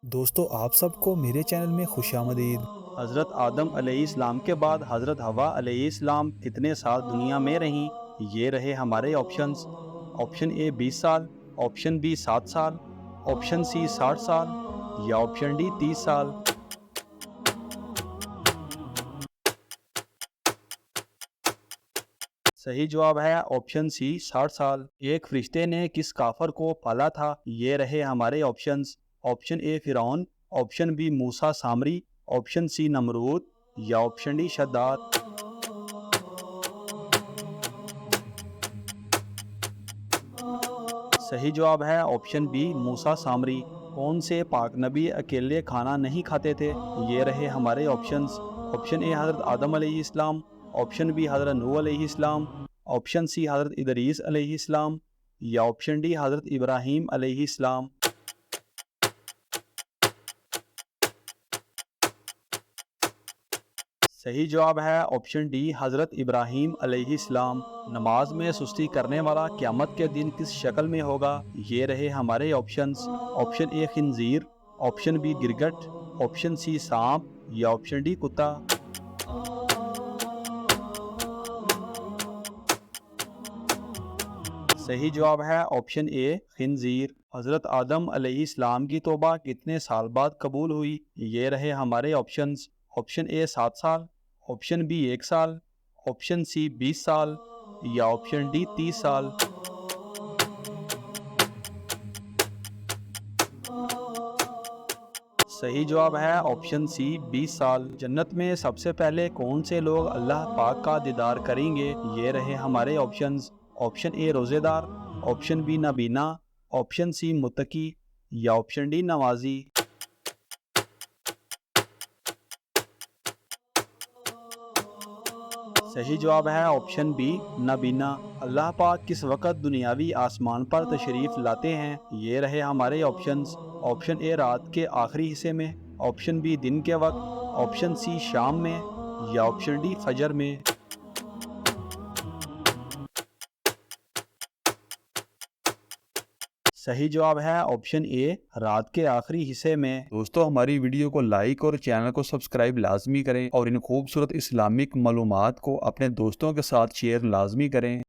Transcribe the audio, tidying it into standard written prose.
दोस्तों आप सबको मेरे चैनल में खुशामदीद। हज़रत आदम अलैहिस्सलाम के बाद हज़रत हवा अलैहिस्सलाम कितने साल दुनिया में रहीं? ये रहे हमारे ऑप्शंस। ऑप्शन ए 20 साल, ऑप्शन बी 7 साल, ऑप्शन सी 60 साल या ऑप्शन डी 30 साल। सही जवाब है ऑप्शन सी 60 साल। एक फरिश्ते ने किस काफर को पाला था? ये रहे हमारे ऑप्शंस। ऑप्शन ए फिरौन, ऑप्शन बी मूसा सामरी, ऑप्शन सी नमरूद या ऑप्शन डी शद्दाद। सही जवाब है ऑप्शन बी मूसा सामरी। कौन से पाक नबी अकेले खाना नहीं खाते थे? ये रहे हमारे ऑप्शंस। ऑप्शन ए हज़रत आदम अलैहिस्सलाम, ऑप्शन बी हज़रत नूह अलैहिस्सलाम, ऑप्शन सी हज़रत इदरीस अलैहिस्सलाम या ऑप्शन डी हज़रत इब्राहीम अलैहिस्सलाम। सही जवाब है ऑप्शन डी हज़रत इब्राहीम अलैहिस्सलाम। नमाज में सुस्ती करने वाला क़यामत के दिन किस शक्ल में होगा? ये रहे हमारे ऑप्शंस। ऑप्शन ए खिंजीर, ऑप्शन बी गिरगट, ऑप्शन सी सांप या ऑप्शन डी कुत्ता। सही जवाब है ऑप्शन ए खिंजीर। हज़रत आदम अलैहिस्सलाम की तौबा कितने साल बाद कबूल हुई? ये रहे हमारे ऑप्शंस। ऑप्शन ए 7 साल, ऑप्शन बी 1 साल, ऑप्शन सी 20 साल या ऑप्शन डी 30 साल। सही जवाब है ऑप्शन सी 20 साल। जन्नत में सबसे पहले कौन से लोग अल्लाह पाक का दीदार करेंगे? ये रहे हमारे ऑप्शंस। ऑप्शन ए रोज़ेदार, ऑप्शन बी नबीना, ऑप्शन सी मुत्तकी या ऑप्शन डी नमाजी। सही जवाब है ऑप्शन बी नबीना। अल्लाह पाक किस वक़्त दुनियावी आसमान पर तशरीफ़ लाते हैं? ये रहे हमारे ऑप्शंस। ऑप्शन ए रात के आखिरी हिस्से में, ऑप्शन बी दिन के वक्त, ऑप्शन सी शाम में या ऑप्शन डी फजर में। सही जवाब है ऑप्शन ए रात के आखिरी हिस्से में। दोस्तों हमारी वीडियो को लाइक और चैनल को सब्सक्राइब लाजमी करें और इन खूबसूरत इस्लामिक मालूमात को अपने दोस्तों के साथ शेयर लाजमी करें।